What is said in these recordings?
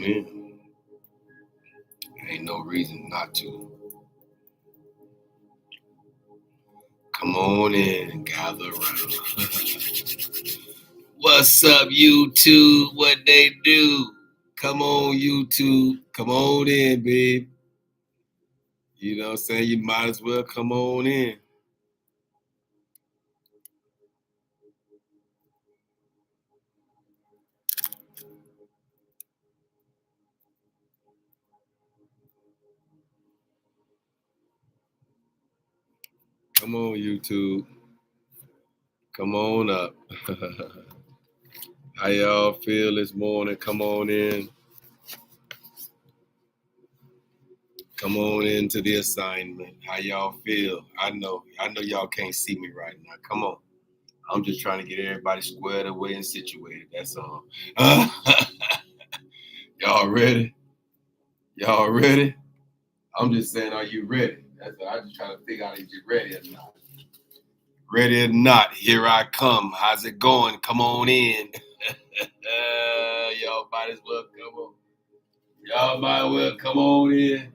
Yeah. Ain't no reason not to. Come on in and gather around. What's up, YouTube? What they do? Come on, YouTube. Come on in, babe. You know what I'm saying? You might as well come on in. Come on, YouTube. Come on up. How y'all feel this morning? Come on in. Come on into the assignment. How y'all feel? I know y'all can't see me right now. Come on. I'm just trying to get everybody squared away and situated. That's all. Y'all ready? Y'all ready? I'm just saying, are you ready? That's what I'm just trying to figure out if you're ready or not. Ready or not, here I come. How's it going? Come on in. Y'all might as well come on. Y'all might as well come on in.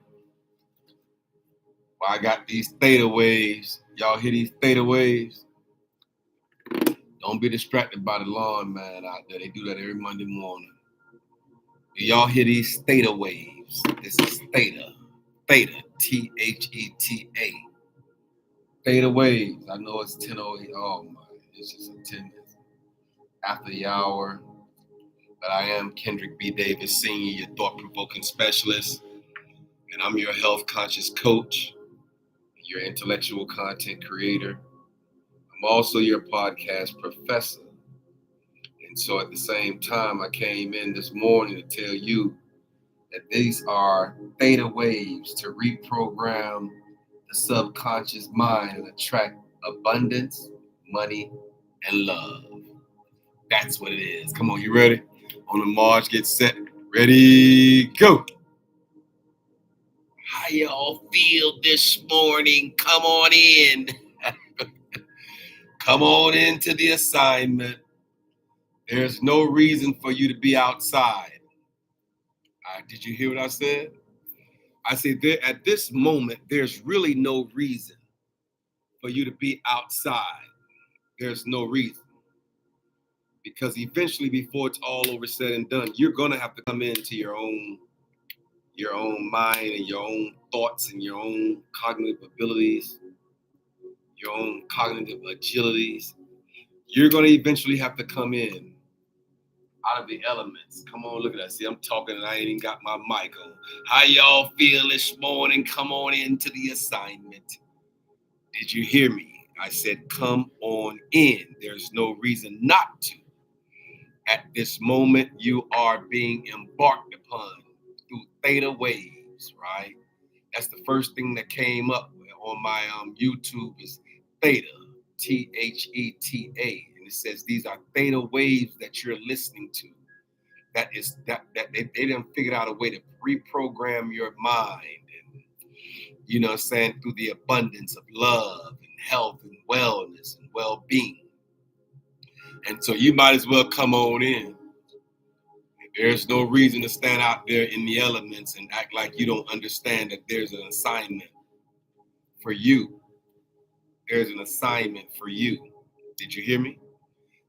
Well, I got these theta waves. Y'all hear these theta waves? Don't be distracted by the lawn man out there. They do that every Monday morning. Do y'all hear these theta waves? This is theta. Theta. Theta. Theta waves. I know it's 10:08. Oh my, it's just a 10 minutes after the hour. But I am Kendrick B. Davis, Sr., your thought-provoking specialist. And I'm your health conscious coach, your intellectual content creator. I'm also your podcast professor. And so at the same time, I came in this morning to tell you that these are theta waves to reprogram the subconscious mind and attract abundance, money, and love. That's what it is. Come on, you ready? On the march, get set, ready, go. How y'all feel this morning? Come on in. Come on into the assignment. There's no reason for you to be outside. Did you hear what I said? I said at this moment, there's really no reason for you to be outside. There's no reason. Because eventually, before it's all over said and done, you're gonna have to come into your own mind and your own thoughts and your own cognitive abilities, your own cognitive agilities. You're gonna eventually have to come in out of the elements. Come on, look at that. See, I'm talking and I ain't even got my mic on. How y'all feel this morning? Come on into the assignment. Did you hear me? I said, come on in. There's no reason not to. At this moment, you are being embarked upon through theta waves, right? That's the first thing that came up on my YouTube is theta, Theta. And it says these are theta waves that you're listening to. That they didn't figure out a way to reprogram your mind and, you know what I'm saying, through the abundance of love and health and wellness and well-being. And so you might as well come on in. There's no reason to stand out there in the elements and act like you don't understand that there's an assignment for you. There's an assignment for you. Did you hear me?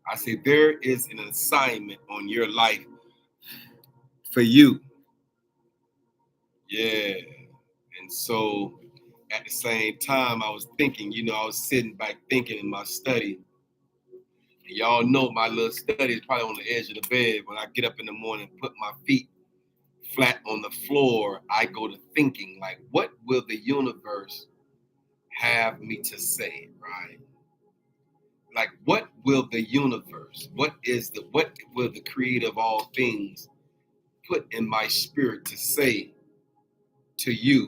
I said there is an assignment on your life for you. Yeah. And so at the same time, I was thinking, I was sitting back thinking in my study. And y'all know my little study is probably on the edge of the bed. When I get up in the morning and put my feet flat on the floor, I go to thinking, like, what will the universe have me to say, right? Like, what will the universe, what will the creator of all things put in my spirit to say to you,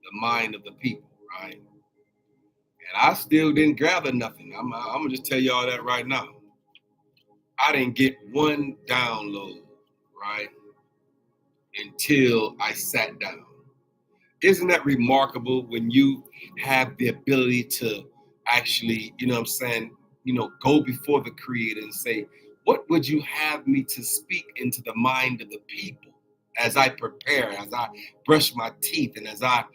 the mind of the people, right? And I still didn't gather nothing. I'm gonna just tell y'all that right now. I didn't get one download, right? Until I sat down. Isn't that remarkable when you have the ability to actually, go before the creator and say, what would you have me to speak into the mind of the people? as I prepare, as I brush my teeth, and as I,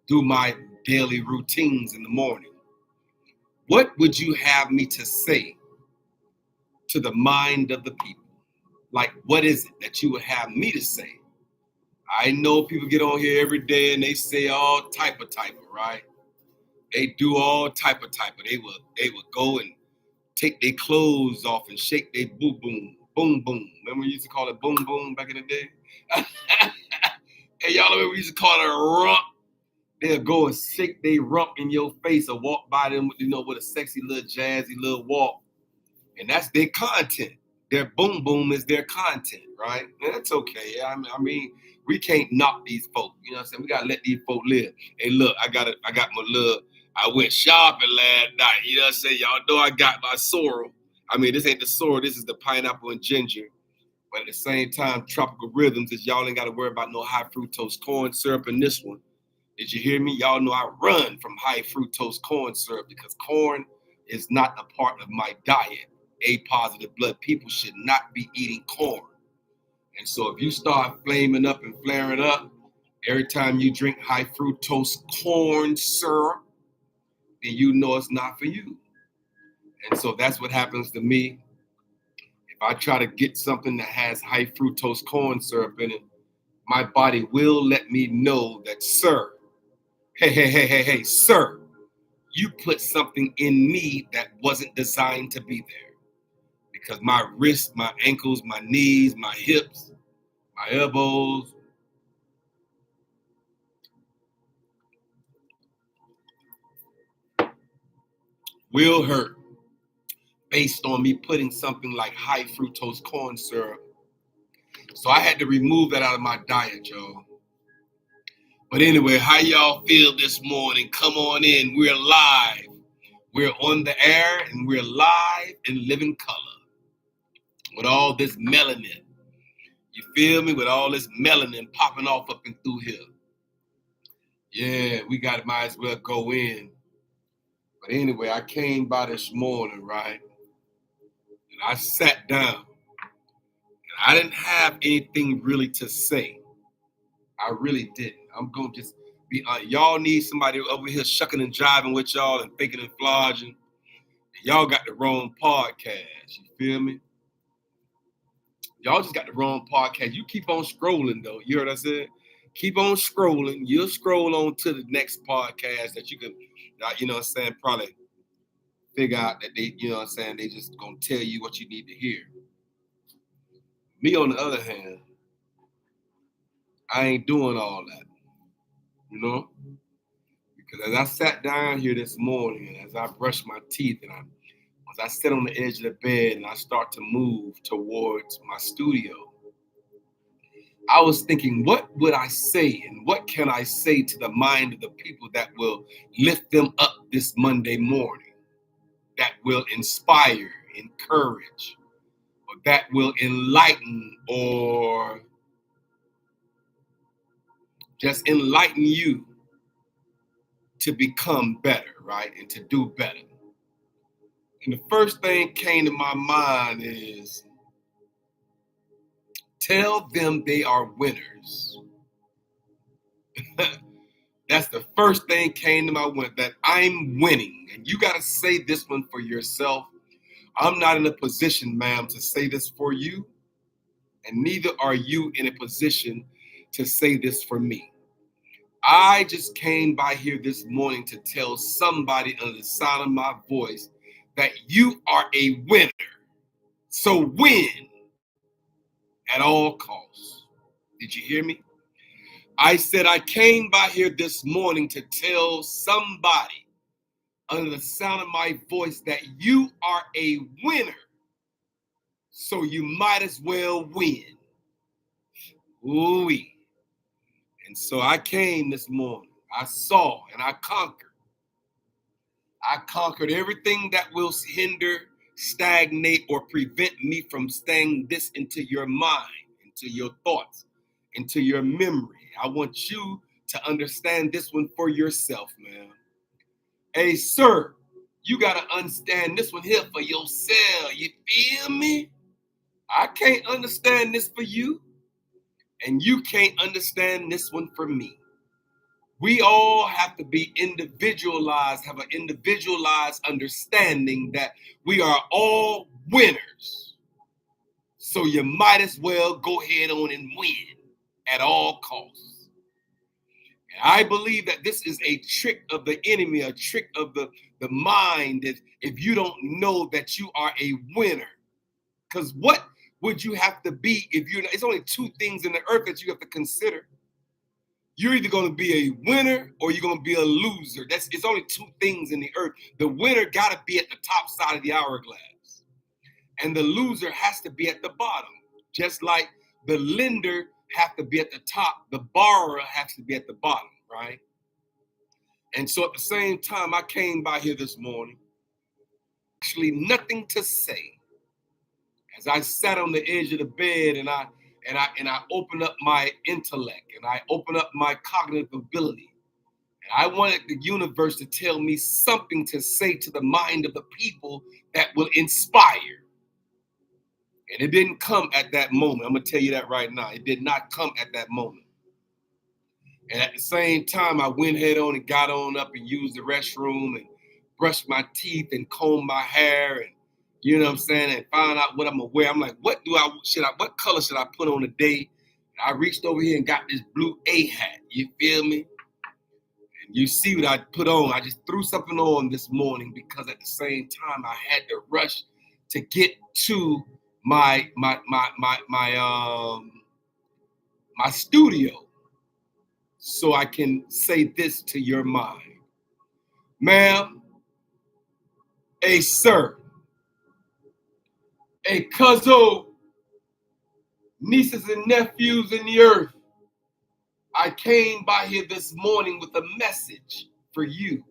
do my daily routines in the morning. What would you have me to say to the mind of the people? Like, what is it that you would have me to say? I know people get on here every day and they say all type of, right? They do all type of. They would go and take their clothes off and shake their boom boom, boom boom. Remember we used to call it boom boom back in the day? Hey, y'all remember we used to call it a rump? They'll go and shake their rump in your face or walk by them, with a sexy little jazzy little walk. And that's their content. Their boom boom is their content, right? And that's okay. I mean, we can't knock these folk. You know what I'm saying? We gotta let these folk live. Hey, look, I got my little. I went shopping last night. You know what I'm saying? Y'all know I got my sorrel. I mean, this ain't the sorrel. This is the pineapple and ginger. But at the same time, tropical rhythms is y'all ain't got to worry about no high fructose corn syrup in this one. Did you hear me? Y'all know I run from high fructose corn syrup because corn is not a part of my diet. A-positive blood people should not be eating corn. And so if you start flaming up and flaring up every time you drink high fructose corn syrup, then you know it's not for you. And so that's what happens to me. If I try to get something that has high fructose corn syrup in it, my body will let me know that, sir, hey, sir, you put something in me that wasn't designed to be there. Because my wrists, my ankles, my knees, my hips, my elbows, will hurt based on me putting something like high fructose corn syrup. So I had to remove that out of my diet, y'all. But anyway, how y'all feel this morning? Come on in. We're live. We're on the air and we're live in living color with all this melanin. You feel me? With all this melanin popping off up and through here. Yeah, we might as well go in. But anyway, I came by this morning, right? And I sat down. And I didn't have anything really to say. I really didn't. I'm going to just be honest. Y'all need somebody over here shucking and jiving with y'all and thinking and flogging. Y'all got the wrong podcast. You feel me? Y'all just got the wrong podcast. You keep on scrolling, though. You heard what I said? Keep on scrolling. You'll scroll on to the next podcast that you can, probably figure out that they, they just going to tell you what you need to hear. Me, on the other hand, I ain't doing all that, because as I sat down here this morning and as I brushed my teeth and as I sit on the edge of the bed and I start to move towards my studio, I was thinking, what would I say and what can I say to the mind of the people that will lift them up this Monday morning, that will inspire, encourage, or that will enlighten or just enlighten you to become better, right? And to do better. And the first thing came to my mind is, tell them they are winners. That's the first thing came to my mind, that I'm winning. And you got to say this one for yourself. I'm not in a position, ma'am, to say this for you. And neither are you in a position to say this for me. I just came by here this morning to tell somebody under the sound of my voice that you are a winner. So win at all costs. Did you hear me? I said I came by here this morning to tell somebody under the sound of my voice that you are a winner. So you might as well win. Ooh-wee. And so I came this morning. I saw and I conquered. I conquered everything that will hinder, stagnate, or prevent me from staying this into your mind, into your thoughts, into your memory. I want you to understand this one for yourself, man. Hey, sir, you got to understand this one here for yourself. You feel me? I can't understand this for you, and you can't understand this one for me. We all have to be individualized, have an individualized understanding that we are all winners. So you might as well go ahead on and win at all costs. And I believe that this is a trick of the enemy, a trick of the mind, that if you don't know that you are a winner. Because what would you have to be if you're not? It's only two things in the earth that you have to consider. You're either going to be a winner or you're going to be a loser. It's only two things in the earth. The winner got to be at the top side of the hourglass, and the loser has to be at the bottom. Just like the lender have to be at the top, the borrower has to be at the bottom, right? And so at the same time, I came by here this morning, actually nothing to say. As I sat on the edge of the bed and I opened up my intellect and I opened up my cognitive ability. And I wanted the universe to tell me something to say to the mind of the people that will inspire. And it didn't come at that moment. I'm going to tell you that right now. It did not come at that moment. And at the same time, I went head on and got on up and used the restroom and brushed my teeth and combed my hair and, you know what I'm saying, and found out what I'm gonna wear. I'm like, what color should I put on today? And I reached over here and got this blue A hat. You feel me? And you see what I put on. I just threw something on this morning because at the same time I had to rush to get to my studio so I can say this to your mind. Ma'am, a sir, a cousin, nieces and nephews in the earth, I came by here this morning with a message for you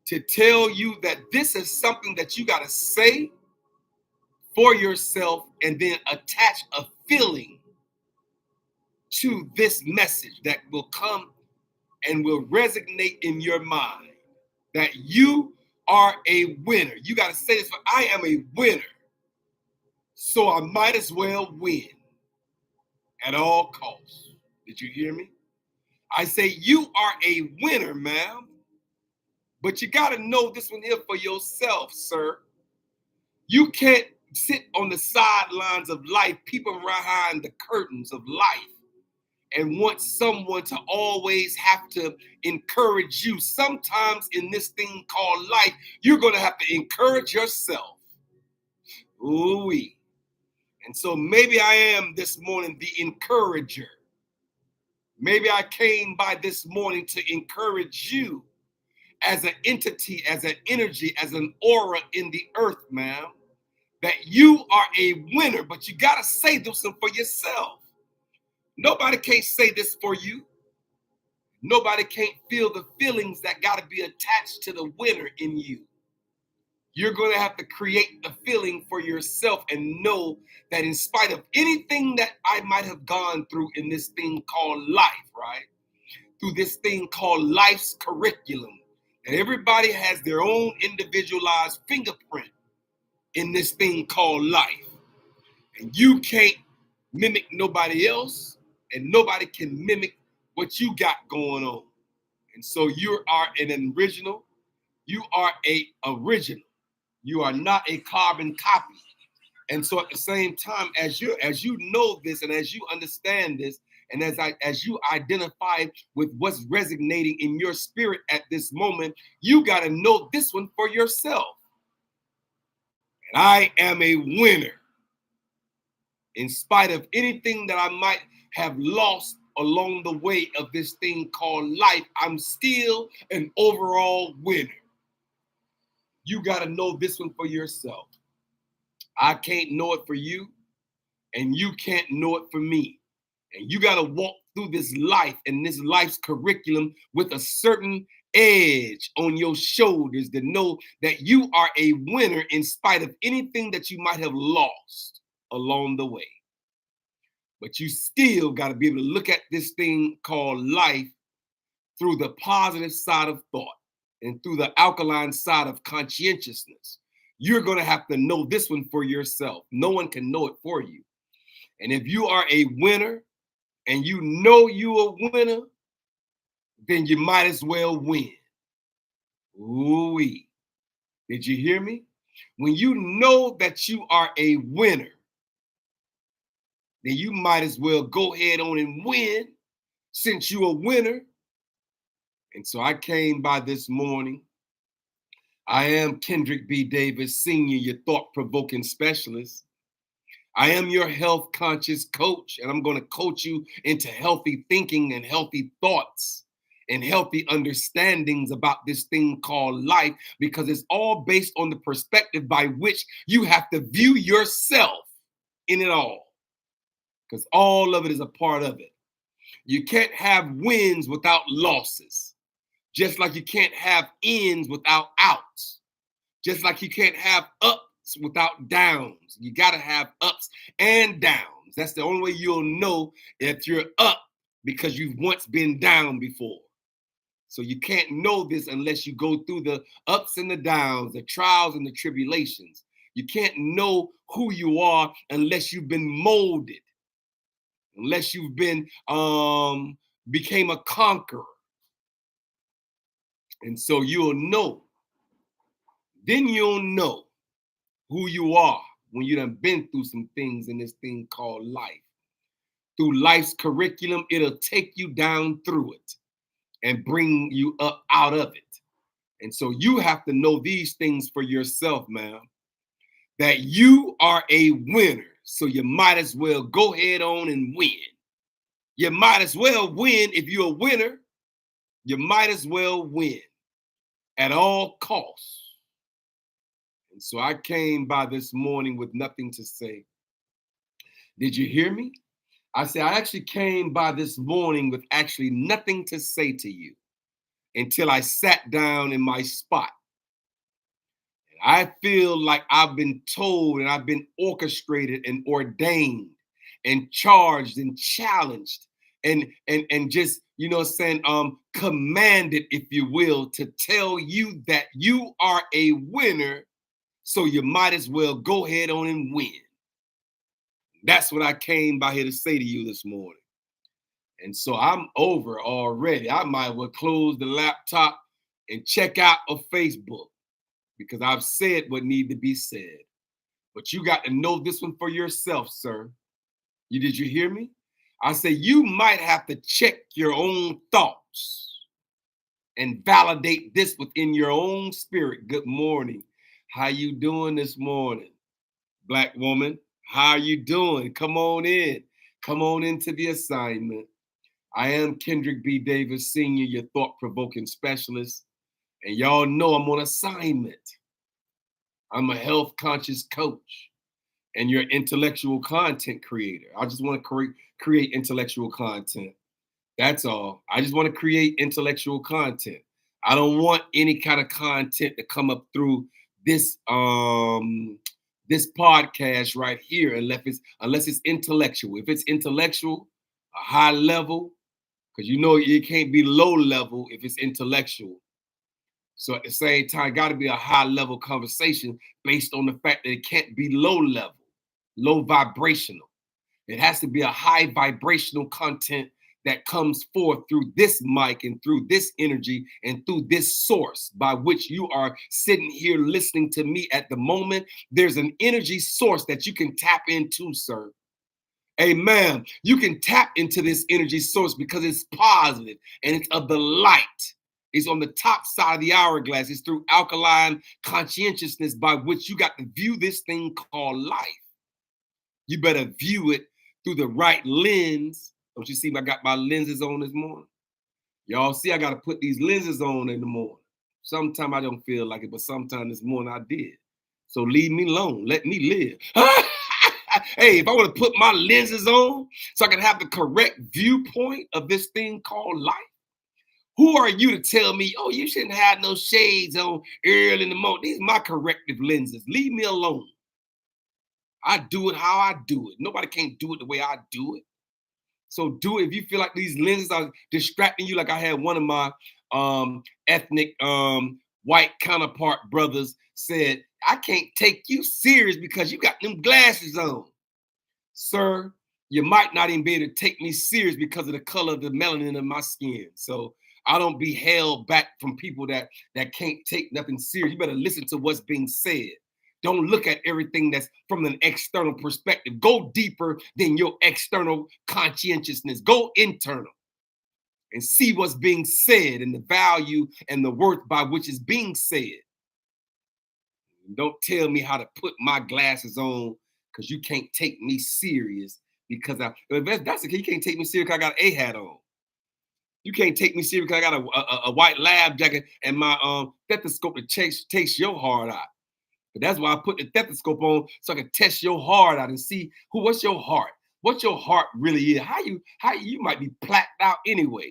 to tell you that this is something that you got to say for yourself and then attach a feeling to this message that will come and will resonate in your mind that you are a winner. You got to say this, for I am a winner. So I might as well win at all costs. Did you hear me? I say you are a winner, ma'am. But you got to know this one here for yourself, sir. You can't sit on the sidelines of life, peeping behind the curtains of life, and want someone to always have to encourage you. Sometimes in this thing called life, you're going to have to encourage yourself. Ooh-wee. And so maybe I am this morning the encourager. Maybe I came by this morning to encourage you as an entity, as an energy, as an aura in the earth, ma'am, that you are a winner, but you got to say this for yourself. Nobody can't say this for you. Nobody can't feel the feelings that got to be attached to the winner in you. You're going to have to create the feeling for yourself and know that in spite of anything that I might have gone through in this thing called life, right? Through this thing called life's curriculum, and everybody has their own individualized fingerprint in this thing called life. And you can't mimic nobody else, and nobody can mimic what you got going on. And so you are an original. You are a original. You are not a carbon copy. And so at the same time, as you know this and as you understand this, and as you identify with what's resonating in your spirit at this moment, you got to know this one for yourself. And I am a winner. In spite of anything that I might have lost along the way of this thing called life, I'm still an overall winner. You got to know this one for yourself. I can't know it for you, and you can't know it for me. And you got to walk through this life and this life's curriculum with a certain edge on your shoulders to know that you are a winner in spite of anything that you might have lost along the way. But you still got to be able to look at this thing called life through the positive side of thought and through the alkaline side of conscientiousness. you're going to have to know this one for yourself. No one can know it for you. And if you are a winner and you know you're a winner, then you might as well win. Ooh-wee. Did you hear me? When you know that you are a winner, then you might as well go ahead on and win since you're a winner. And so I came by this morning. I am Kendrick B. Davis, Sr., your thought-provoking specialist. I am your health conscious coach, and I'm going to coach you into healthy thinking and healthy thoughts and healthy understandings about this thing called life, because it's all based on the perspective by which you have to view yourself in it all, because all of it is a part of it. You can't have wins without losses, just like you can't have ins without outs, just like you can't have ups without downs. You got to have ups and downs. That's the only way you'll know if you're up, because you've once been down before. So you can't know this unless you go through the ups and the downs, the trials and the tribulations. You can't know who you are unless you've been molded, unless you've been became a conqueror. And so you'll know. Then you'll know who you are when you done been through some things in this thing called life. Through life's curriculum, it'll take you down through it and bring you up out of it. And so you have to know these things for yourself, man, that you are a winner. So you might as well go ahead on and win. You might as well win. If you're a winner, you might as well win at all costs. And so I came by this morning with nothing to say. Did you hear me? I said, I actually came by this morning with actually nothing to say to you until I sat down in my spot. And I feel like I've been told and I've been orchestrated and ordained and charged and challenged and just, you know, saying, commanded, if you will, to tell you that you are a winner. So you might as well go ahead on and win. That's what I came by here to say to you this morning. And so I'm over already. I might well close the laptop and check out of Facebook, because I've said what needs to be said. But you got to know this one for yourself, sir. Did you hear me? I say you might have to check your own thoughts and validate this within your own spirit. Good morning. How you doing this morning, Black woman? How you doing? Come on in. Come on into the assignment. I am Kendrick B. Davis, Sr., your thought-provoking specialist. And y'all know I'm on assignment. I'm a health-conscious coach and your intellectual content creator. I just want to create intellectual content. That's all. I just want to create intellectual content. I don't want any kind of content to come up through this this podcast right here unless it's intellectual. If it's intellectual, a high level, because you know it can't be low level if it's intellectual. So at the same time, got to be a high level conversation based on the fact that it can't be low level, low vibrational. It has to be a high vibrational content that comes forth through this mic and through this energy and through this source by which you are sitting here listening to me at the moment. There's an energy source that you can tap into, sir. Amen. You can tap into this energy source because it's positive and it's of the light. It's on the top side of the hourglass. It's through alkaline conscientiousness by which you got to view this thing called life. You better view it through the right lens. Don't you see I got my lenses on this morning? Y'all see I got to put these lenses on in the morning. Sometimes I don't feel like it, but sometimes this morning I did. So leave me alone. Let me live. Hey, if I want to put my lenses on so I can have the correct viewpoint of this thing called life, who are you to tell me, oh, you shouldn't have no shades on early in the morning? These are my corrective lenses. Leave me alone. I do it how I do it. Nobody can't do it the way I do it. So do it. If you feel like these lenses are distracting you, like I had one of my ethnic white counterpart brothers said, I can't take you serious because you got them glasses on. Sir, you might not even be able to take me serious because of the color of the melanin in my skin. So I don't be held back from people that can't take nothing serious. You better listen to what's being said. Don't look at everything that's from an external perspective. Go deeper than your external conscientiousness. Go internal and see what's being said and the value and the worth by which is being said. Don't tell me how to put my glasses on because you can't take me serious because if that's the case, you can't take me serious because I got an A hat on. You can't take me serious because I got a white lab jacket and my stethoscope to takes your heart out. But that's why I put the stethoscope on so I can test your heart out and see what's your heart. What your heart really is. How you might be placked out anyway.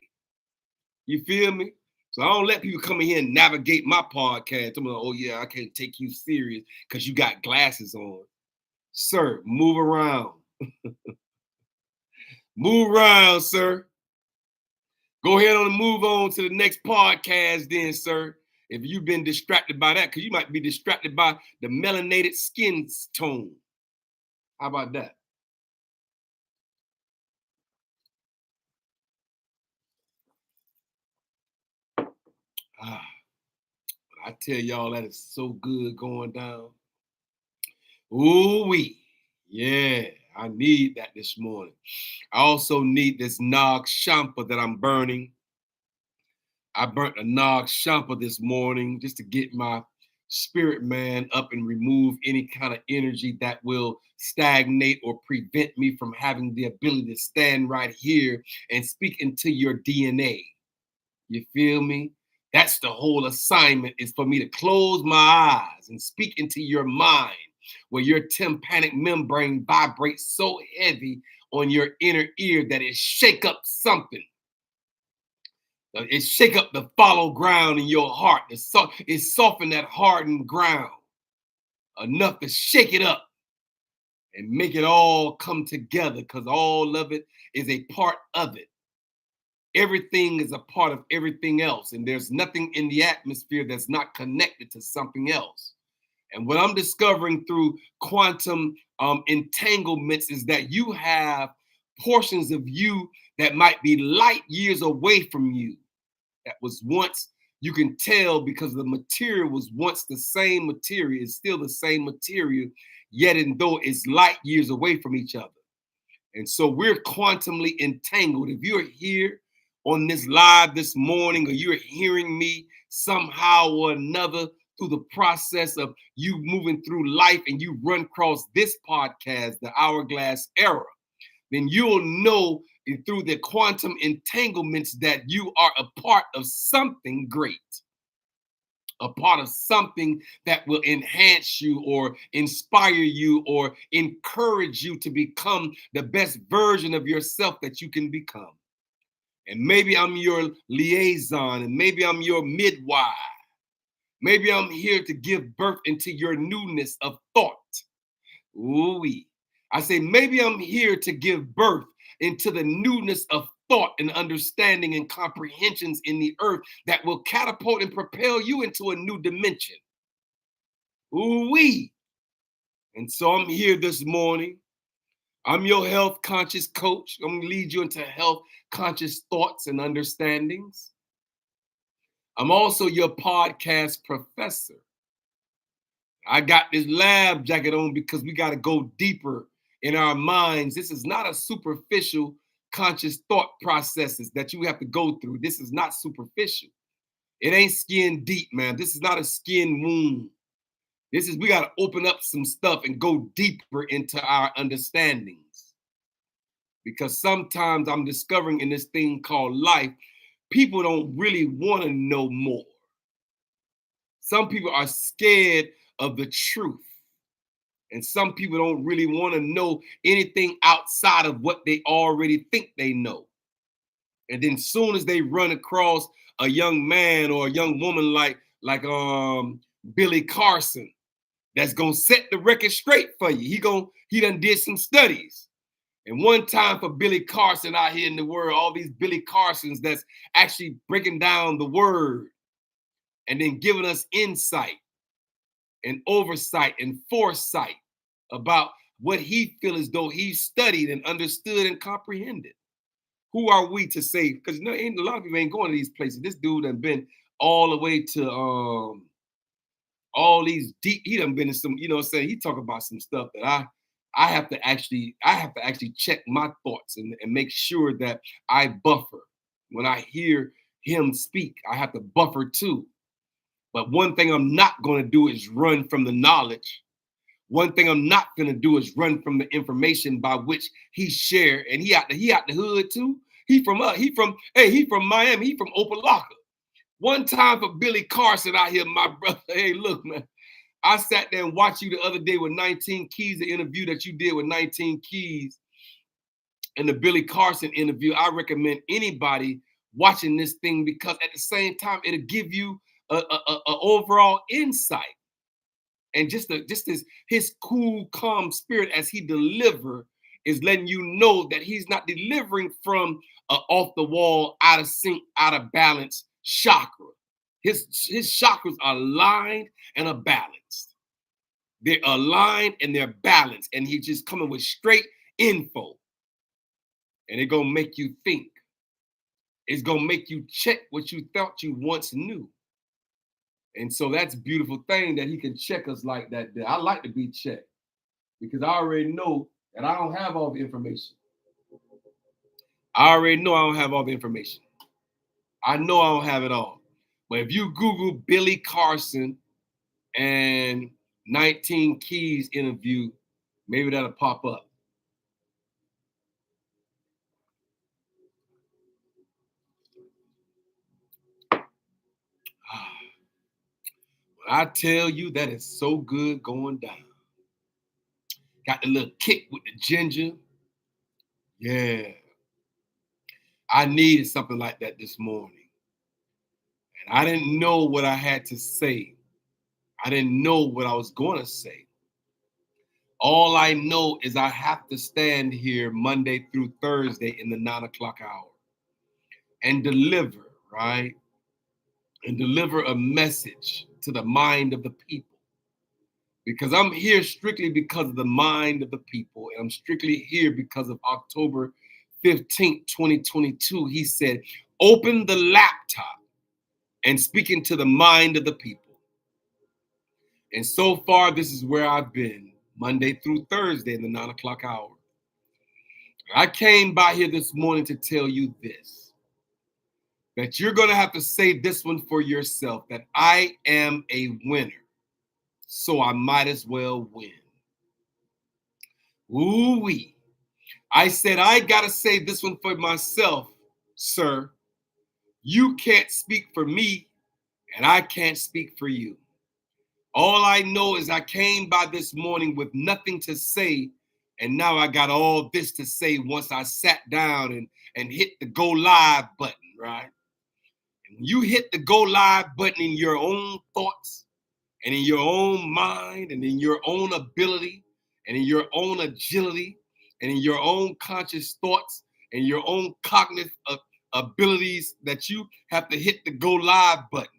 You feel me? So I don't let people come in here and navigate my podcast. I'm like, oh yeah, I can't take you serious because you got glasses on. Sir, move around. Move around, sir. Go ahead and move on to the next podcast then, sir. If you've been distracted by that, because you might be distracted by the melanated skin tone. How about that? I tell y'all that is so good going down. Ooh-wee. Yeah, I need that this morning. I also need this Nog Shampa that I'm burning. I burnt a Nog Shampa this morning just to get my spirit man up and remove any kind of energy that will stagnate or prevent me from having the ability to stand right here and speak into your DNA. You feel me? That's the whole assignment, is for me to close my eyes and speak into your mind where your tympanic membrane vibrates so heavy on your inner ear that it shake up something. It shake up the fallow ground in your heart. It soften that hardened ground enough to shake it up and make it all come together, because all of it is a part of it. Everything is a part of everything else, and there's nothing in the atmosphere that's not connected to something else. And what I'm discovering through quantum entanglements is that you have portions of you that might be light years away from you. That was once, you can tell because the material was once the same material, it's still the same material, yet and though it's light years away from each other. And so we're quantumly entangled. If you're here on this live this morning, or you're hearing me somehow or another through the process of you moving through life and you run across this podcast, the Hourglass Era, then you'll know through the quantum entanglements that you are a part of something great, a part of something that will enhance you or inspire you or encourage you to become the best version of yourself that you can become. And maybe I'm your liaison, and maybe I'm your midwife. Maybe I'm here to give birth into your newness of thought. Ooh-wee. I say, maybe I'm here to give birth into the newness of thought and understanding and comprehensions in the earth that will catapult and propel you into a new dimension. Ooh-wee. And so I'm here this morning. I'm your health conscious coach. I'm going to lead you into health conscious thoughts and understandings. I'm also your podcast professor. I got this lab jacket on because we got to go deeper in our minds. This is not a superficial conscious thought processes that you have to go through. This is not superficial. It ain't skin deep, man. This is not a skin wound. This is, we got to open up some stuff and go deeper into our understandings. Because sometimes I'm discovering in this thing called life, people don't really want to know more. Some people are scared of the truth. And some people don't really want to know anything outside of what they already think they know. And then soon as they run across a young man or a young woman like Billy Carson, that's gonna set the record straight for you. He done did some studies. And one time for Billy Carson out here in the world, all these Billy Carsons that's actually breaking down the word and then giving us insight and oversight and foresight about what he feels as though he studied and understood and comprehended. Who are we to say? Because a lot of people ain't going to these places. This dude done been all the way to all these deep. He done been in some, you know what I'm saying? He talk about some stuff that I have to actually check my thoughts and make sure that I buffer. When I hear him speak, I have to buffer too. But one thing I'm not going to do is run from the knowledge. One thing I'm not going to do is run from the information by which he shared. And he out the hood too. He from Miami. He from Opalaka. One time for Billy Carson out here, my brother. Hey, look, man. I sat there and watched you the other day with 19 Keys, the interview that you did with 19 Keys and the Billy Carson interview. I recommend anybody watching this thing because at the same time, it'll give you a overall insight. And just his cool, calm spirit as he deliver is letting you know that he's not delivering from off the wall, out of sync, out of balance chakra. His chakras are aligned and are balanced. They're aligned and they're balanced. And he's just coming with straight info. And it's gonna make you think. It's gonna make you check what you thought you once knew. And so that's a beautiful thing that he can check us like that. I like to be checked because I already know that I don't have all the information. I already know I don't have all the information. I know I don't have it all. But if you Google Billy Carson and 19 Keys interview, maybe that'll pop up. I tell you, that is so good going down. Got the little kick with the ginger. Yeah. I needed something like that this morning. And I didn't know what I had to say. I didn't know what I was going to say. All I know is I have to stand here Monday through Thursday in the 9 o'clock hour and deliver, right? And deliver a message to the mind of the people. Because I'm here strictly because of the mind of the people. And I'm strictly here because of October 15th, 2022. He said, open the laptop and speaking to the mind of the people. And so far, this is where I've been, Monday through Thursday in the 9 o'clock hour. I came by here this morning to tell you this, that you're going to have to say this one for yourself, that I am a winner, so I might as well win. Ooh-wee. I said, I got to say this one for myself, sir. You can't speak for me, and I can't speak for you. All I know is I came by this morning with nothing to say, and now I got all this to say once I sat down and hit the go live button, right? And when you hit the go live button in your own thoughts and in your own mind and in your own ability and in your own agility and in your own conscious thoughts and your own cognitive abilities, that you have to hit the go live button.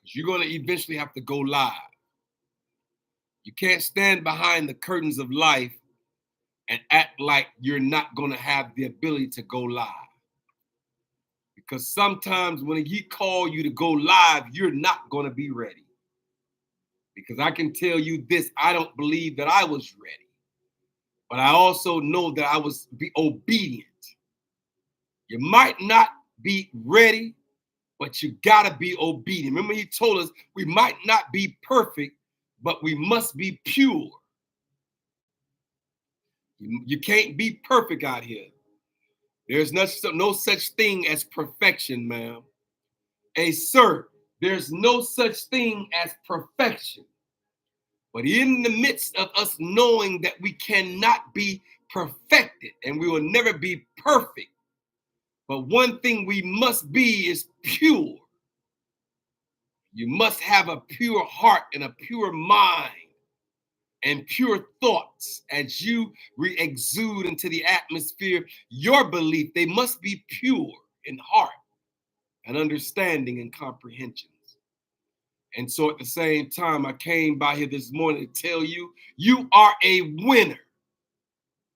Because you're going to eventually have to go live. You can't stand behind the curtains of life and act like you're not going to have the ability to go live. Because sometimes when he call you to go live, you're not going to be ready. Because I can tell you this, I don't believe that I was ready. But I also know that I was be obedient. You might not be ready, but you got to be obedient. Remember, he told us we might not be perfect, but we must be pure. You can't be perfect out here. There's no such thing as perfection, ma'am. Hey, sir, there's no such thing as perfection. But in the midst of us knowing that we cannot be perfected and we will never be perfect, but one thing we must be is pure. You must have a pure heart and a pure mind and pure thoughts as you exude into the atmosphere your belief. They must be pure in heart and understanding and comprehensions. And so at the same time, I came by here this morning to tell you, you are a winner.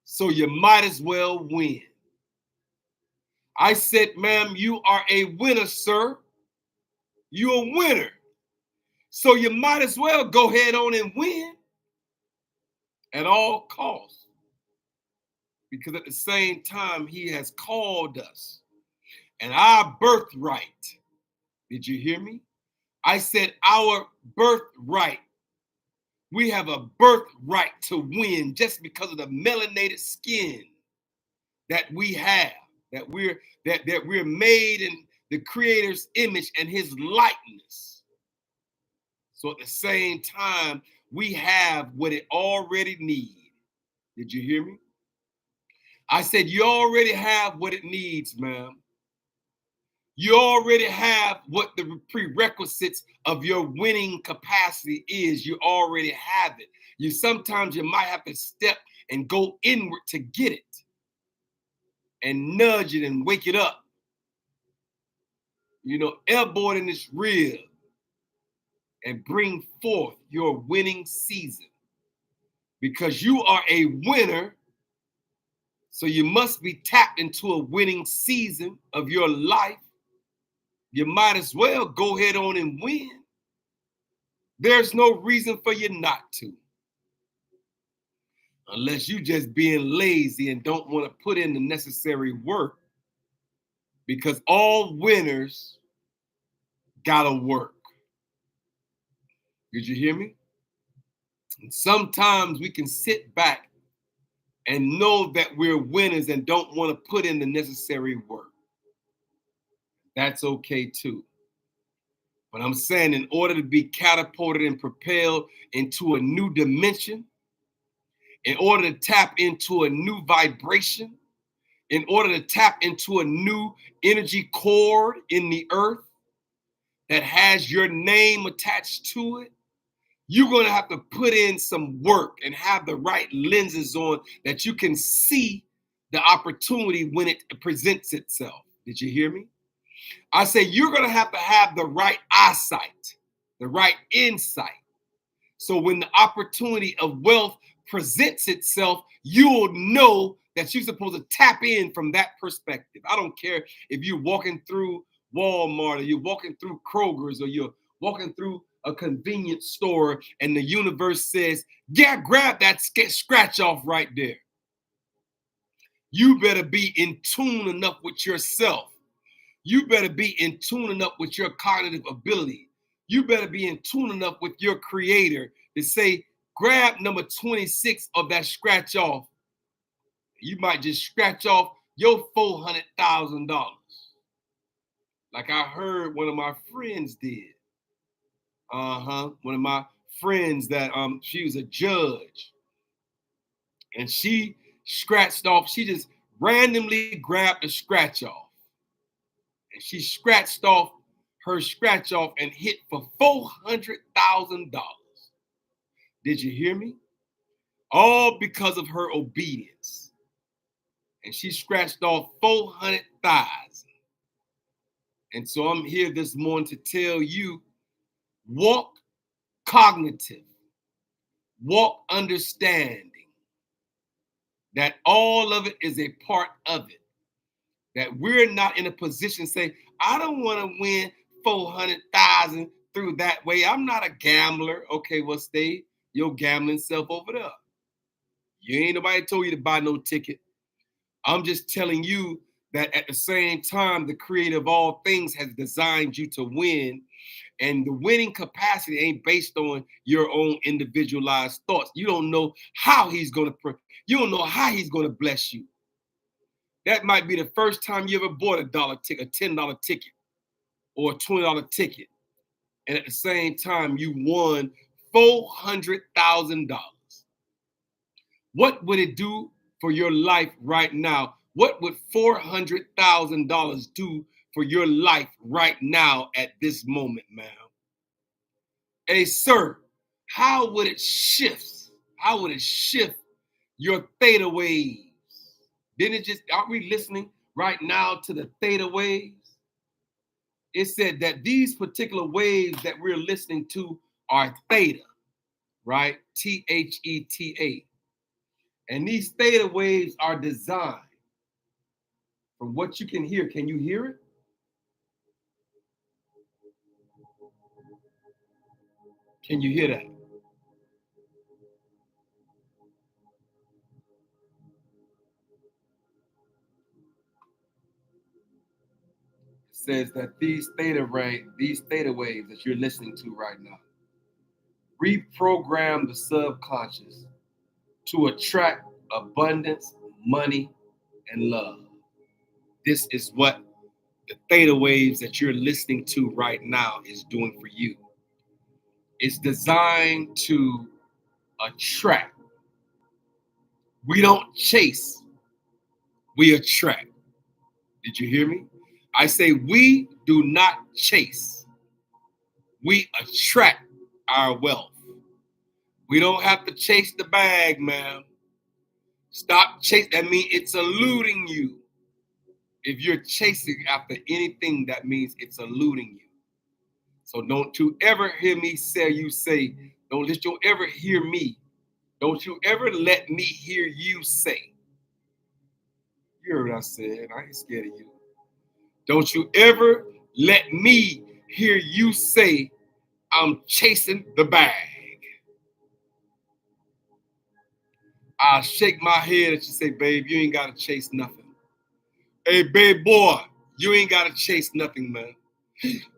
So you might as well win. I said, ma'am, you are a winner, sir. You're a winner. So you might as well go ahead on and win at all costs. Because at the same time, he has called us. And our birthright, did you hear me? I said our birthright. We have a birthright to win just because of the melanated skin that we have, that we're made in the Creator's image and his likeness. So at the same time, we have what it already needs. Did you hear me? I said you already have what it needs, ma'am. You already have what the prerequisites of your winning capacity is. You already have it. Sometimes you might have to step and go inward to get it and nudge it and wake it up. Airborne in this rib and bring forth your winning season, because you are a winner. So you must be tapped into a winning season of your life. You might as well go ahead on and win. There's no reason for you not to. Unless you just being lazy and don't want to put in the necessary work. Because all winners gotta work. Did you hear me? And sometimes we can sit back and know that we're winners and don't want to put in the necessary work. That's okay too. But I'm saying, in order to be catapulted and propelled into a new dimension, in order to tap into a new vibration, in order to tap into a new energy cord in the earth that has your name attached to it, you're going to have to put in some work and have the right lenses on that you can see the opportunity when it presents itself. Did you hear me? I say you're going to have the right eyesight, the right insight. So when the opportunity of wealth presents itself, you'll know that you're supposed to tap in from that perspective. I don't care if you're walking through Walmart or you're walking through Kroger's or you're walking through a convenience store and the universe says, yeah, grab that scratch off right there. You better be in tune enough with yourself. You better be in tune enough with your cognitive ability. You better be in tune enough with your creator to say, grab number 26 of that scratch off. You might just scratch off your $400,000. Like I heard one of my friends did. One of my friends that she was a judge. And she scratched off, she just randomly grabbed a scratch off. And she scratched off her scratch off and hit for $400,000. Did you hear me? All because of her obedience. And she scratched off 400,000. And so I'm here this morning to tell you, walk cognitive, walk understanding, that all of it is a part of it. That we're not in a position to say, I don't want to win 400,000 through that way. I'm not a gambler. Okay, well, stay your gambling self over there. You ain't nobody told you to buy no ticket. I'm just telling you that at the same time, the creator of all things has designed you to win. And the winning capacity ain't based on your own individualized thoughts. You don't know how he's going to bless you. That might be the first time you ever bought a $10 ticket or a $20 ticket. And at the same time, you won $400,000. What would it do for your life right now? What would $400,000 do for your life right now at this moment, ma'am? Hey, sir, how would it shift? How would it shift your theta waves? Aren't we listening right now to the theta waves? it said that these particular waves that we're listening to are theta, right? Theta. And these theta waves are designed, from what you can hear. Can you hear it? Can you hear that? It says that these theta waves that you're listening to right now reprogram the subconscious to attract abundance, money, and love. This is what the theta waves that you're listening to right now is doing for you. It's designed to attract. We don't chase, we attract. Did you hear me? I say we do not chase, we attract our wealth. We don't have to chase the bag, man. Stop chasing. That means it's eluding you. If you're chasing after anything, that means it's eluding you. So don't you ever hear me say, don't let you ever hear me. Don't you ever let me hear you say. You heard what I said. I ain't scared of you. Don't you ever let me hear you say, I'm chasing the bag. I'll shake my head and you say, babe, you ain't got to chase nothing. Hey, babe, boy, you ain't got to chase nothing, man.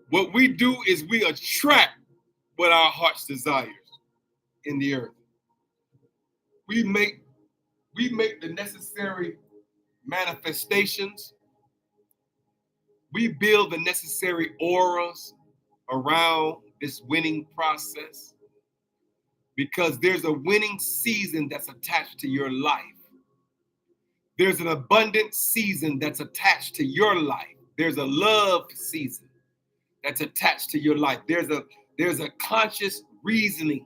What we do is we attract what our heart's desires in the earth. We make the necessary manifestations. We build the necessary auras around this winning process because there's a winning season that's attached to your life. There's an abundant season that's attached to your life. There's a love season that's attached to your life. There's a conscious reasoning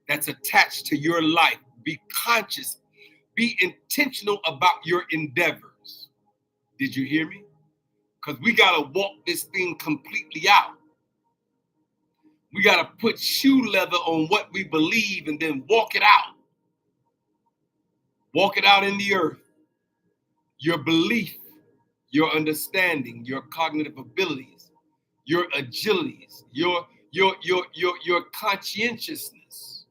that's attached to your life. Be conscious. Be intentional about your endeavors. Did you hear me? Because we got to walk this thing completely out. We got to put shoe leather on what we believe and then walk it out. Walk it out in the earth. Your belief, your understanding, your cognitive abilities, your agilities, your conscientiousness.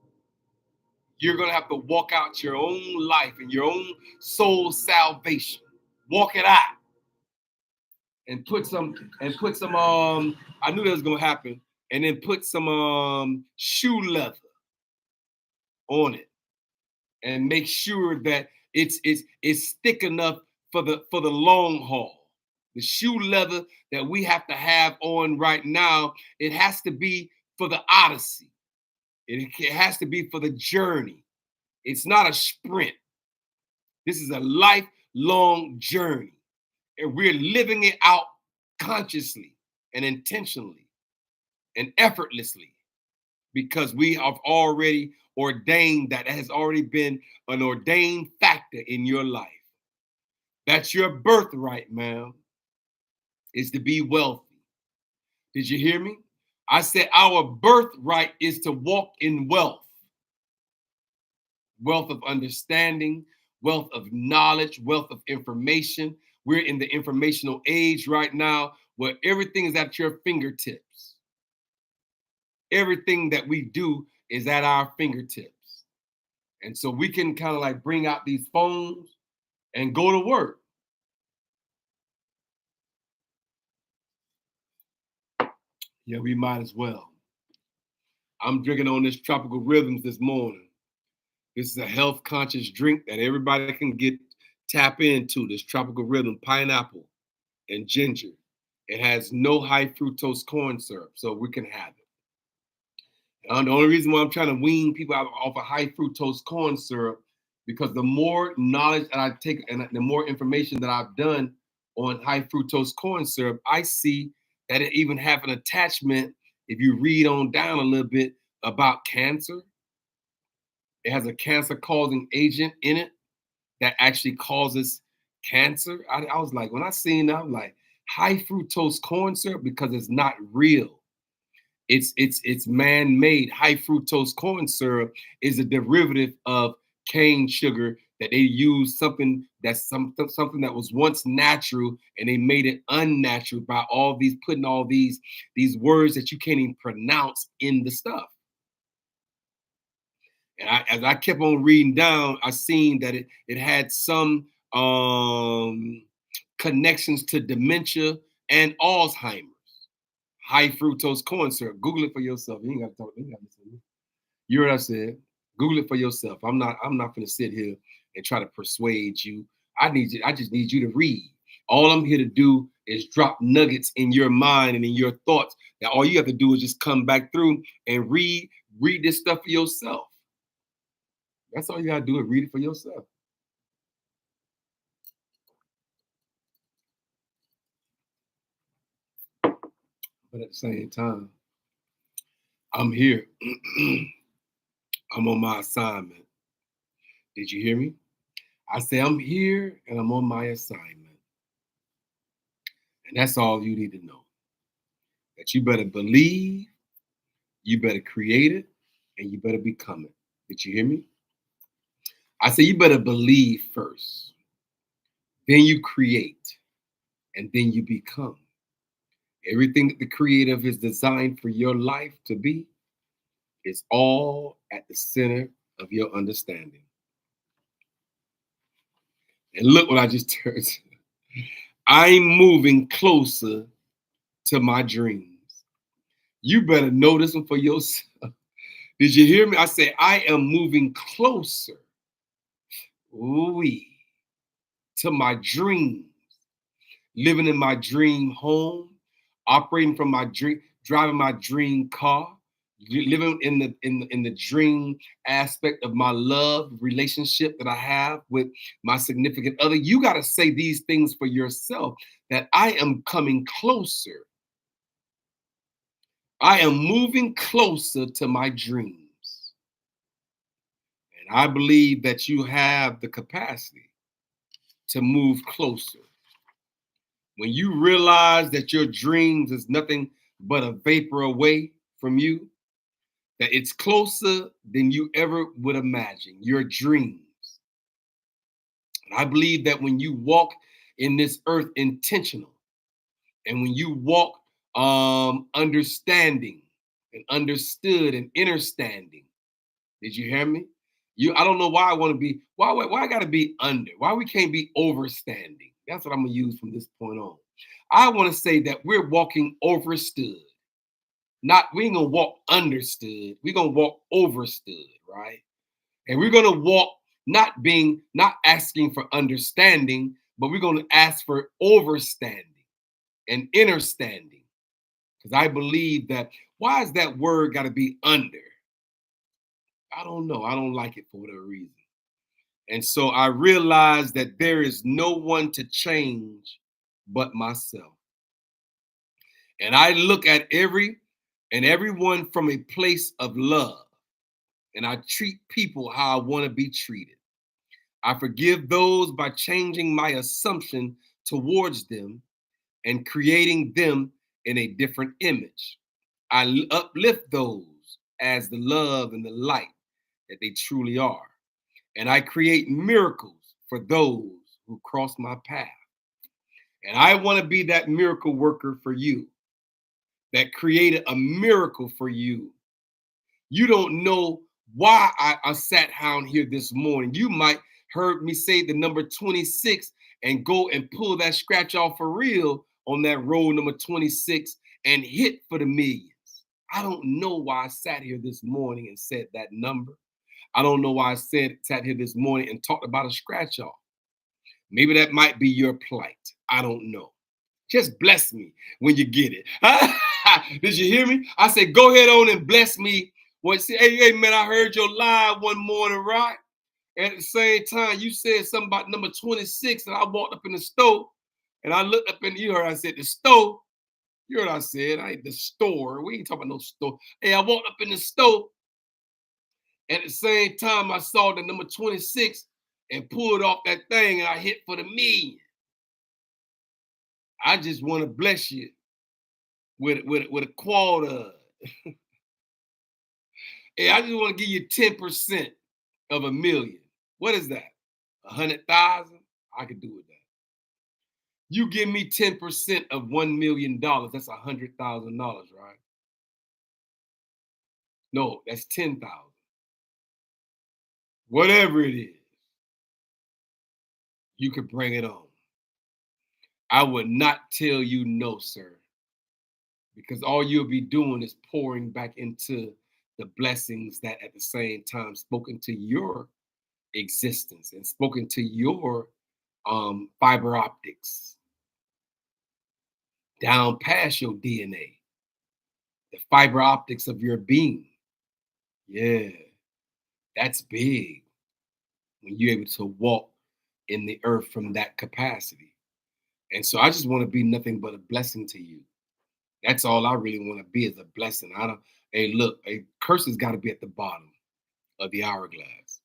You're going to have to walk out your own life and your own soul salvation. Walk it out. And put some I knew that was going to happen. And then put some shoe leather on it. And make sure that it's thick enough for the long haul. The shoe leather that we have to have on right now, it has to be for the odyssey. It has to be for the journey. It's not a sprint. This is a lifelong journey. And we're living it out consciously and intentionally and effortlessly because we have already ordained that. It has already been an ordained factor in your life. That's your birthright, ma'am, is to be wealthy. Did you hear me? I said our birthright is to walk in wealth. Wealth of understanding, wealth of knowledge, wealth of information. We're in the informational age right now where everything is at your fingertips. Everything that we do is at our fingertips. And so we can kind of like bring out these phones and go to work. Yeah, we might as well. I'm drinking on this Tropical Rhythms this morning. This is a health conscious drink that everybody can tap into. This Tropical Rhythm, pineapple and ginger. It has no high fructose corn syrup, so we can have it. And the only reason why I'm trying to wean people off of high fructose corn syrup, because the more knowledge that I take and the more information that I've done on high fructose corn syrup, I see that it even have an attachment, if you read on down a little bit, about cancer. It has a cancer-causing agent in it that actually causes cancer. I was like, when I seen that, I'm like, High fructose corn syrup, because it's not real. It's man-made. High fructose corn syrup is a derivative of cane sugar that they use something that was once natural, and they made it unnatural by putting all these words that you can't even pronounce in the stuff. And as I kept on reading down, I seen that it had some connections to dementia and Alzheimer's. High fructose corn syrup. Google it for yourself. You ain't got to talk. You ain't got to listen to me. You heard what I said. Google it for yourself. I'm not gonna sit here and try to persuade you. I just need you to read. All I'm here to do is drop nuggets in your mind and in your thoughts. That all you have to do is just come back through and read this stuff for yourself. That's all you gotta do is read it for yourself. But at the same time, I'm here. I'm on my assignment. Did you hear me? I say I'm here and I'm on my assignment. And that's all you need to know. That you better believe, you better create it, and you better become it. Did you hear me? I say you better believe first. Then you create, and then you become. Everything that the creative is designed for your life to be is all at the center of your understanding. And look what I just turned. I'm moving closer to my dreams. You better know this one for yourself. Did you hear me? I say, I am moving closer, to my dreams. Living in my dream home, operating from my dream, driving my dream car, living in the dream aspect of my love relationship that I have with my significant other. You got to say these things for yourself, that I am coming closer. I am moving closer to my dreams. And I believe that you have the capacity to move closer. When you realize that your dreams is nothing but a vapor away from you, that it's closer than you ever would imagine, your dreams. And I believe that when you walk in this earth intentional, and when you walk understanding and understood and understanding, did you hear me? I don't know why I want to be, why I gotta be under, why we can't be overstanding. That's what I'm gonna use from this point on. I want to say that we're walking overstood. We ain't gonna walk understood, we're gonna walk overstood, right? And we're gonna walk not asking for understanding, but we're gonna ask for overstanding and understanding. Because I believe that, why is that word gotta be under? I don't know. I don't like it for whatever reason. And so I realized that there is no one to change but myself. And I look at everyone from a place of love. And I treat people how I want to be treated. I forgive those by changing my assumption towards them and creating them in a different image. I uplift those as the love and the light that they truly are. And I create miracles for those who cross my path. And I want to be that miracle worker for you, that created a miracle for you. You don't know why I sat down here this morning. You might heard me say the number 26 and go and pull that scratch off for real on that road number 26 and hit for the millions. I don't know why I sat here this morning and said that number. I don't know why I sat here this morning and talked about a scratch off. Maybe that might be your plight. I don't know. Just bless me when you get it. Did you hear me? I said, go ahead on and bless me. Hey, man, I heard your live one morning, right? And at the same time, you said something about number 26, and I walked up in the store, and I looked up and you heard I said the store. You heard I said, I ain't the store. We ain't talking about no store. Hey, I walked up in the store. At the same time, I saw the number 26 and pulled off that thing, and I hit for the million. I just want to bless you with a quarter. Hey, I just want to give you 10% of a million. What is that? 100,000? I could do with that. You give me 10% of $1 million. That's $100,000, right? No, that's 10,000. Whatever it is, you could bring it on. I would not tell you no, sir, because all you'll be doing is pouring back into the blessings that at the same time spoken to your existence and spoken to your fiber optics down past your DNA, the fiber optics of your being. Yeah, that's big when you're able to walk in the earth from that capacity. And so I just want to be nothing but a blessing to you. That's all I really want to be, is a blessing. I don't, hey, look, a curse has got to be at the bottom of the hourglass.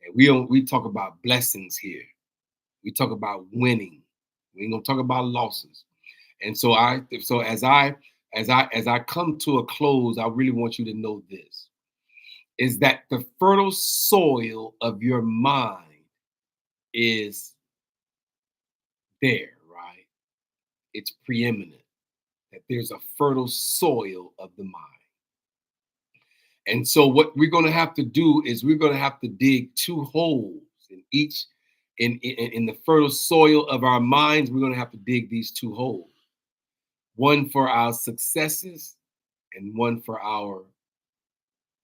And we talk about blessings here. We talk about winning. We ain't gonna talk about losses. And so as I come to a close, I really want you to know this, is that the fertile soil of your mind is there, right? It's preeminent that there's a fertile soil of the mind. And so what we're going to have to do is we're going to have to dig two holes in each in the fertile soil of our minds. We're going to have to dig these two holes. One for our successes and one for our,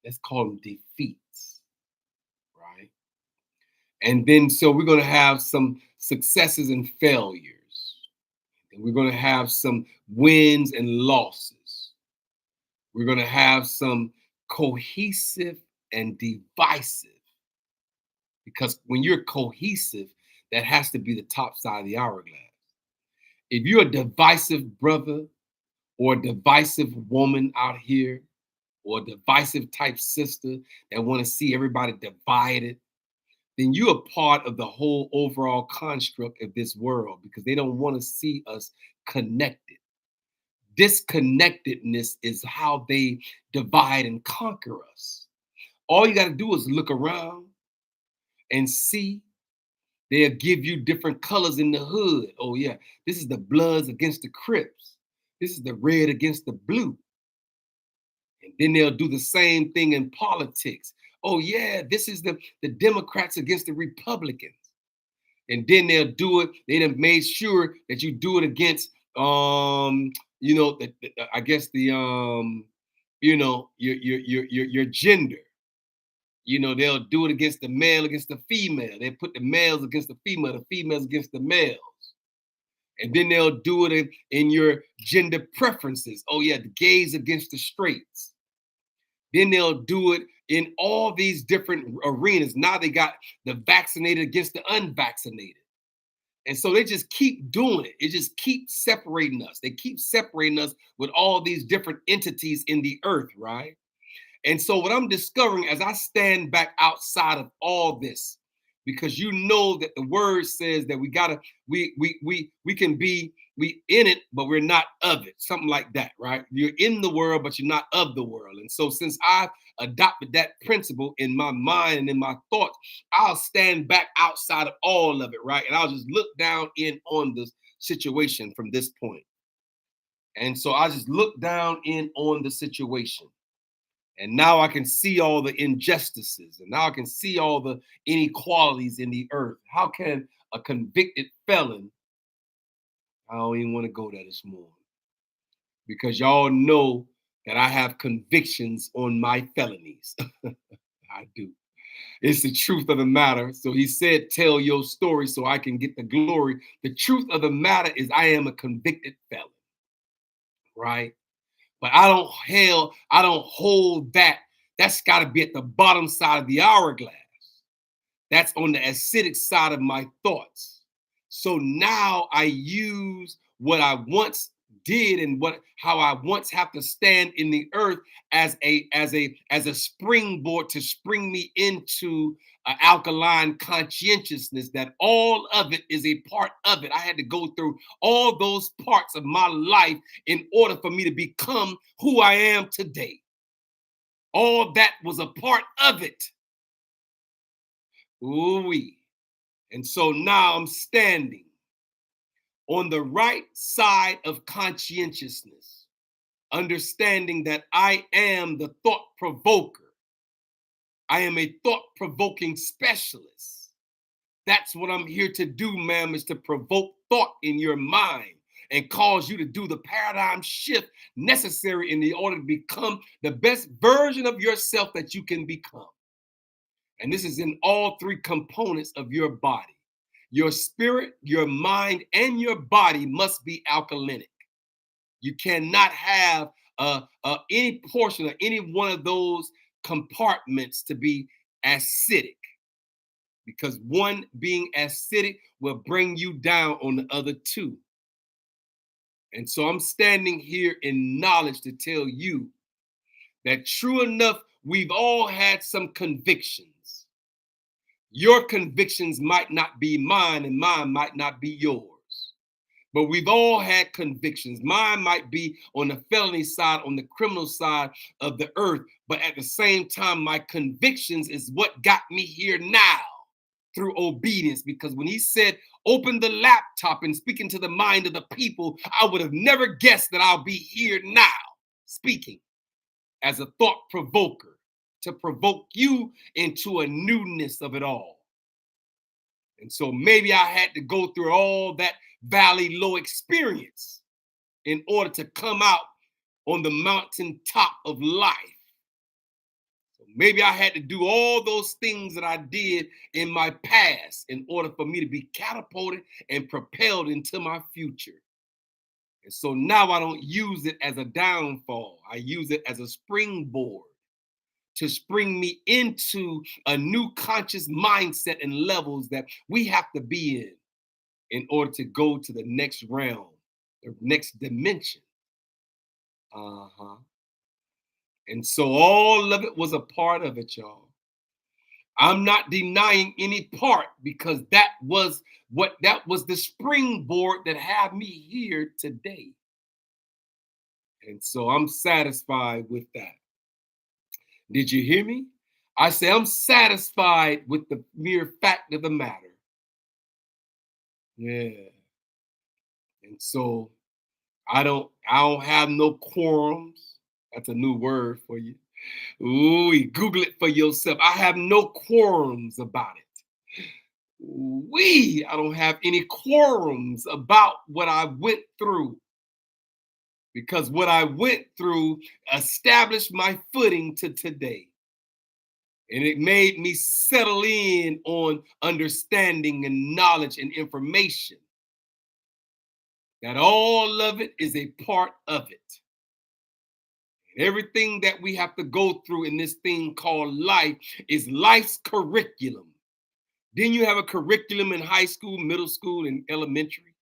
let's call them defeats, right? And then so we're going to have some successes and failures. And we're going to have some wins and losses. We're going to have some cohesive and divisive. Because when you're cohesive, that has to be the top side of the hourglass. If you're a divisive brother or a divisive woman out here, or a divisive type sister that want to see everybody divided, then you're a part of the whole overall construct of this world, because they don't want to see us connected. Disconnectedness is how they divide and conquer us. All you got to do is look around and see. They'll give you different colors in the hood. Oh, yeah, this is the Bloods against the Crips. This is the red against the blue. And then they'll do the same thing in politics. Oh, yeah, this is the Democrats against the Republicans. And then they'll do it. They done made sure that you do it against, I guess your gender. They'll do it against the male against the female. They put the males against the females against the males. And then they'll do it in your gender preferences. Oh, yeah, the gays against the straights. Then they'll do it in all these different arenas. Now they got the vaccinated against the unvaccinated. And so they just keep doing it. It just keeps separating us. They keep separating us with all these different entities in the earth, right? And so what I'm discovering as I stand back outside of all this, because you know that the word says that we can be in it, but we're not of it. Something like that, right? You're in the world, but you're not of the world. And so since I've adopted that principle in my mind and in my thoughts, I'll stand back outside of all of it, right? And I'll just look down in on the situation from this point. And so I just look down in on the situation. And now I can see all the injustices, and now I can see all the inequalities in the earth. How can a convicted felon, I don't even want to go there this morning, because y'all know that I have convictions on my felonies. I do. It's the truth of the matter. So he said, tell your story so I can get the glory. The truth of the matter is I am a convicted felon, right? But I don't hold that. That's got to be at the bottom side of the hourglass. That's on the acidic side of my thoughts. So now I use what I once did and how I once have to stand in the earth as a springboard to spring me into alkaline conscientiousness, that all of it is a part of it. I had to go through all those parts of my life in order for me to become who I am today. All that was a part of it. Ooh-wee. And so now I'm standing on the right side of conscientiousness, understanding that I am the thought provoker. I am a thought provoking specialist. That's what I'm here to do, ma'am, is to provoke thought in your mind and cause you to do the paradigm shift necessary in the order to become the best version of yourself that you can become. And this is in all three components of your body. Your spirit, your mind, and your body must be alkalinic. You cannot have any portion of any one of those compartments to be acidic, because one being acidic will bring you down on the other two. And so I'm standing here in knowledge to tell you that true enough, we've all had some convictions. Your convictions might not be mine, and mine might not be yours. But we've all had convictions. Mine might be on the felony side, on the criminal side of the earth. But at the same time, my convictions is what got me here now through obedience. Because when he said, open the laptop and speak into the mind of the people, I would have never guessed that I'll be here now speaking as a thought provoker, to provoke you into a newness of it all. And so maybe I had to go through all that valley low experience in order to come out on the mountaintop of life. So maybe I had to do all those things that I did in my past in order for me to be catapulted and propelled into my future. And so now I don't use it as a downfall. I use it as a springboard to spring me into a new conscious mindset and levels that we have to be in order to go to the next realm, the next dimension. And so all of it was a part of it, y'all. I'm not denying any part, because that was the springboard that had me here today. And so I'm satisfied with that. Did you hear me? I say I'm satisfied with the mere fact of the matter. Yeah. And so I don't have no quorums. That's a new word for you. Ooh, Google it for yourself. I have no quorums about it. I don't have any quorums about what I went through, because what I went through established my footing to today. And it made me settle in on understanding and knowledge and information, that all of it is a part of it. And everything that we have to go through in this thing called life is life's curriculum. Didn't you have a curriculum in high school, middle school, and elementary?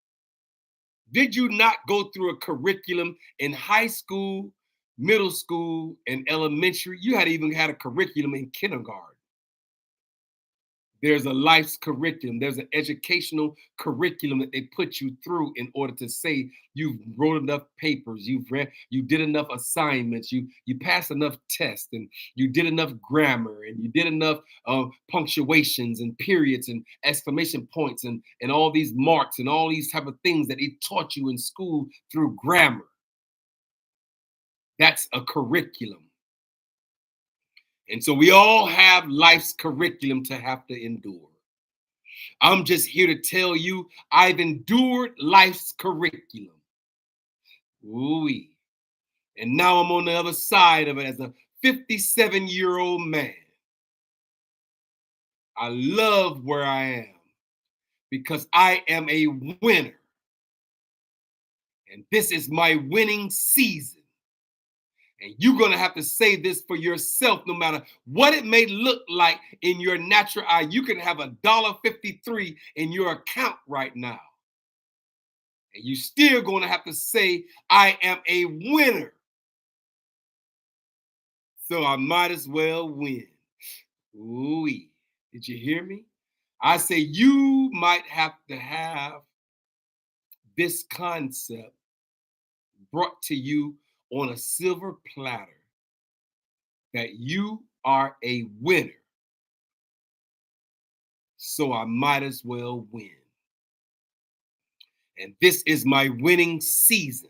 Did you not go through a curriculum in high school, middle school, and elementary? You had even had a curriculum in kindergarten. There's a life's curriculum. There's an educational curriculum that they put you through in order to say you've wrote enough papers, you've read, you did enough assignments, you passed enough tests, and you did enough grammar, and you did enough punctuations and periods and exclamation points and all these marks and all these type of things that he taught you in school through grammar. That's a curriculum. And so we all have life's curriculum to have to endure. I'm just here to tell you, I've endured life's curriculum. Ooh-wee. And now I'm on the other side of it as a 57-year-old man. I love where I am because I am a winner. And this is my winning season. And you're going to have to say this for yourself, no matter what it may look like in your natural eye. You can have $1.53 in your account right now. And you still going to have to say, I am a winner. So I might as well win. Ooh-wee. Did you hear me? I say you might have to have this concept brought to you on a silver platter that you are a winner. So I might as well win. And this is my winning season.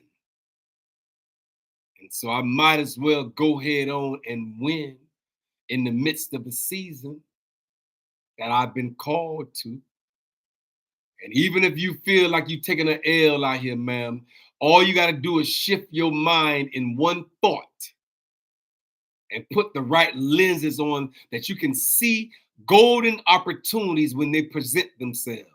And so I might as well go head on and win in the midst of the season that I've been called to. And even if you feel like you're taking an L out here, ma'am, all you got to do is shift your mind in one thought and put the right lenses on that you can see golden opportunities when they present themselves.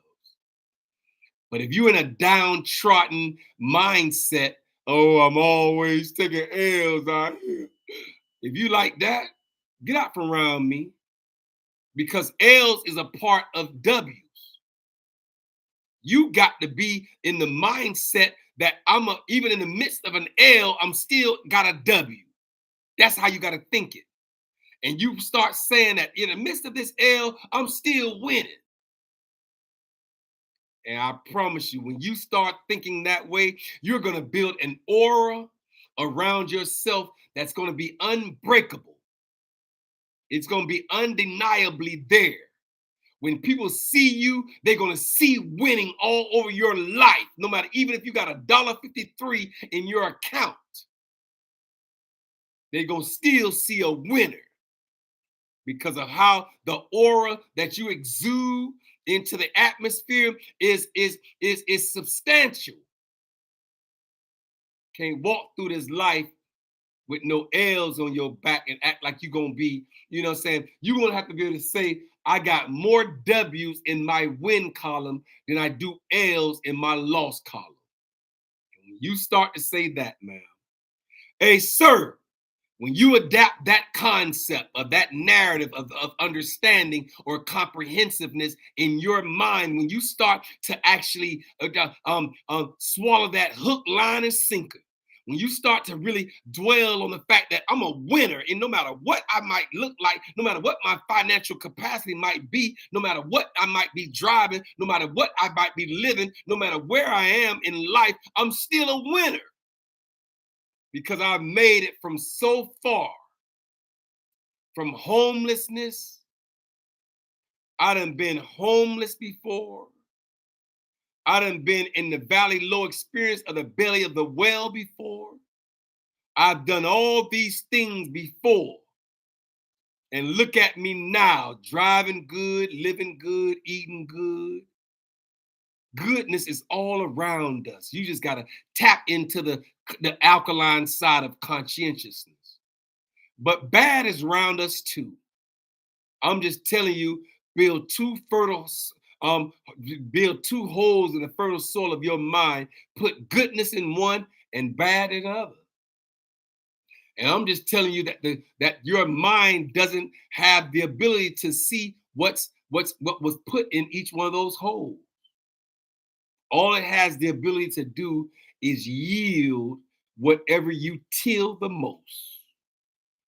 But if you're in a downtrodden mindset, oh, I'm always taking L's out here. If you like that, get out from around me, because L's is a part of W's. You got to be in the mindset that even in the midst of an L, I'm still got a W. That's how you got to think it. And you start saying that in the midst of this L, I'm still winning. And I promise you, when you start thinking that way, you're going to build an aura around yourself that's going to be unbreakable. It's going to be undeniably there. When people see you, they're going to see winning all over your life, no matter, even if you got $1.53 in your account, they're going to still see a winner because of how the aura that you exude into the atmosphere is substantial. Can't walk through this life with no L's on your back and act like you're going to be, you know what I'm saying? You're going to have to be able to say, I got more W's in my win column than I do L's in my loss column. And when you start to say that, man, hey, sir, when you adapt that concept of that narrative of understanding or comprehensiveness in your mind, when you start to actually swallow that hook, line, and sinker, when you start to really dwell on the fact that I'm a winner, and no matter what I might look like, no matter what my financial capacity might be, no matter what I might be driving, no matter what I might be living, no matter where I am in life, I'm still a winner. Because I've made it from so far, from homelessness. I done been homeless before. I done been in the valley low experience of the belly of the well before. I've done all these things before. And look at me now, driving good, living good, eating good. Goodness is all around us. You just got to tap into the alkaline side of conscientiousness. But bad is around us too. I'm just telling you, build two holes in the fertile soil of your mind. Put goodness in one and bad in the other. And I'm just telling you that your mind doesn't have the ability to see what was put in each one of those holes. All it has the ability to do is yield whatever you till the most.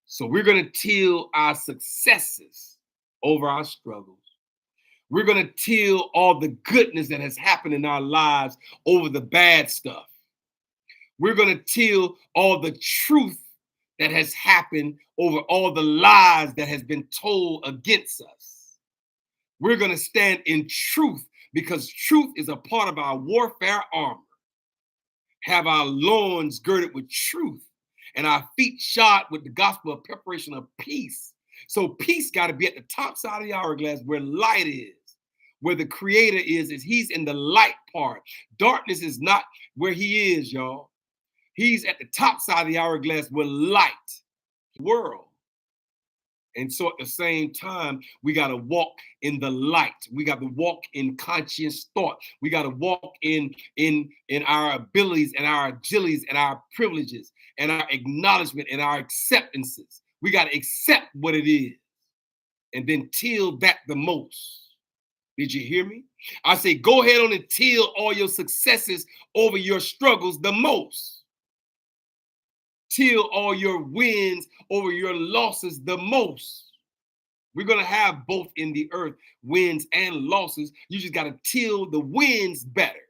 So we're going to till our successes over our struggles. We're going to till all the goodness that has happened in our lives over the bad stuff. We're going to till all the truth that has happened over all the lies that has been told against us. We're going to stand in truth because truth is a part of our warfare armor. Have our loins girded with truth and our feet shod with the gospel of preparation of peace. So peace got to be at the top side of the hourglass where light is, where the creator is he's in the light part. Darkness is not where he is, y'all. He's at the top side of the hourglass where light, world. And so at the same time, we got to walk in the light. We got to walk in conscious thought. We got to walk in our abilities and our agilities and our privileges and our acknowledgement and our acceptances. We got to accept what it is and then till that the most. Did you hear me? I say, go ahead on and till all your successes over your struggles the most. Till all your wins over your losses the most. We're going to have both in the earth, wins and losses. You just got to till the wins better.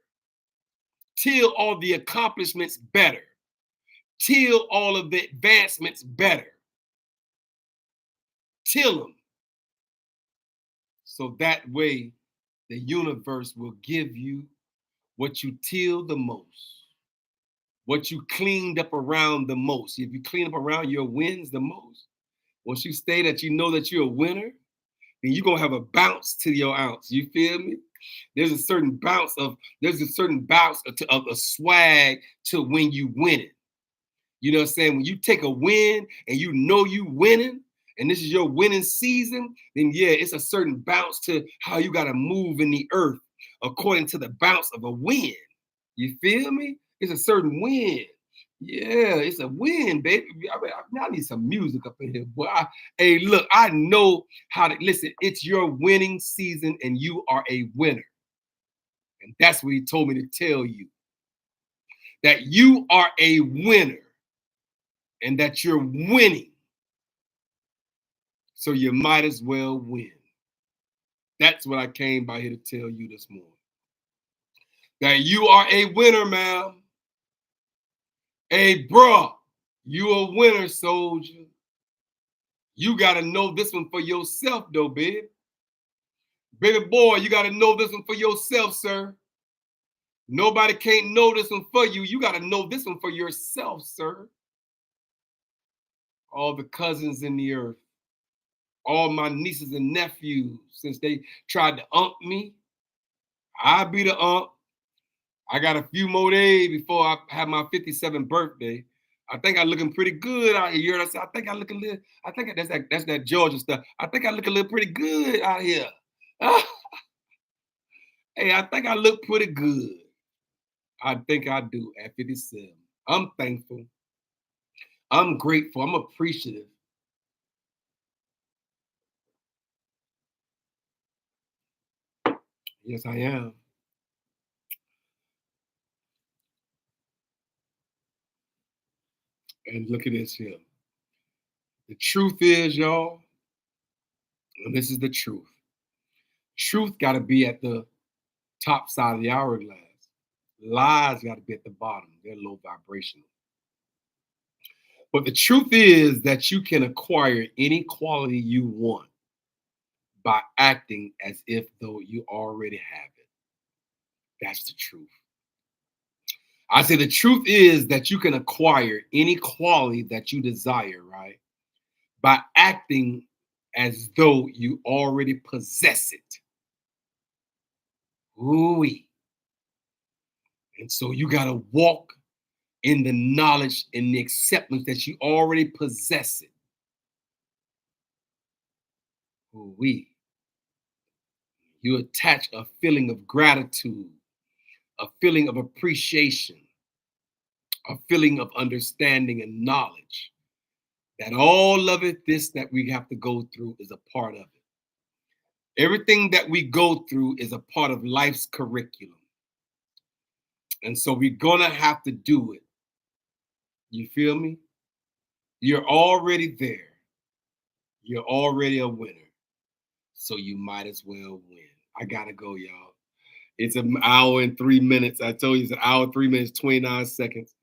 Till all the accomplishments better. Till all of the advancements better. Till them. So that way, the universe will give you what you till the most. What you cleaned up around the most. If you clean up around your wins the most, once you stay that you know that you're a winner, then you're going to have a bounce to your ounce. You feel me? There's a certain bounce of a swag to when you win it. You know what I'm saying? When you take a win and you know you winning, and this is your winning season, then yeah, it's a certain bounce to how you got to move in the earth according to the bounce of a win. You feel me? It's a certain win. Yeah, it's a win, baby. I need some music up in here, boy. Hey, look, I know how to listen. It's your winning season, and you are a winner. And that's what he told me to tell you. That you are a winner and that you're winning. So you might as well win. That's what I came by here to tell you this morning. That you are a winner, ma'am. Hey, bro, you a winner, soldier. You got to know this one for yourself, though, babe. Baby boy, you got to know this one for yourself, sir. Nobody can't know this one for you. You got to know this one for yourself, sir. All the cousins in the earth, all my nieces and nephews, since they tried to ump me, I'll be the ump. I got a few more days before I have my 57th birthday. I think I'm looking pretty good out here. I think I look a little, I think that's that Georgia stuff. I think I look a little pretty good out here. Hey, I think I look pretty good. I think I do at 57. I'm thankful. I'm grateful. I'm appreciative. Yes, I am. And look at this here. The truth is, y'all, and this is the truth. Truth got to be at the top side of the hourglass. Lies got to be at the bottom. They're low vibrational. But the truth is that you can acquire any quality you want by acting as if though you already have it. That's the truth. I say the truth is that you can acquire any quality that you desire, right? By acting as though you already possess it. Ooh-wee. And so you got to walk in the knowledge and the acceptance that you already possess it. Ooh-wee. You attach a feeling of gratitude, a feeling of appreciation, a feeling of understanding and knowledge that all of it, this that we have to go through is a part of it. Everything that we go through is a part of life's curriculum. And so we're going to have to do it. You feel me? You're already there. You're already a winner. So you might as well win. I got to go, y'all. It's an hour and 3 minutes. I told you it's an hour, 3 minutes, 29 seconds.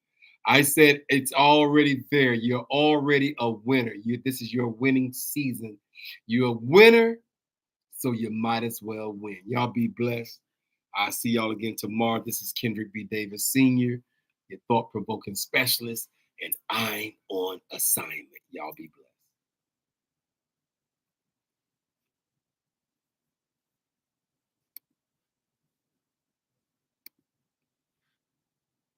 I said it's already there. You're already a winner. This is your winning season. You're a winner, so you might as well win. Y'all be blessed. I'll see y'all again tomorrow. This is Kendrick B. Davis Sr., your thought-provoking specialist, and I'm on assignment. Y'all be blessed.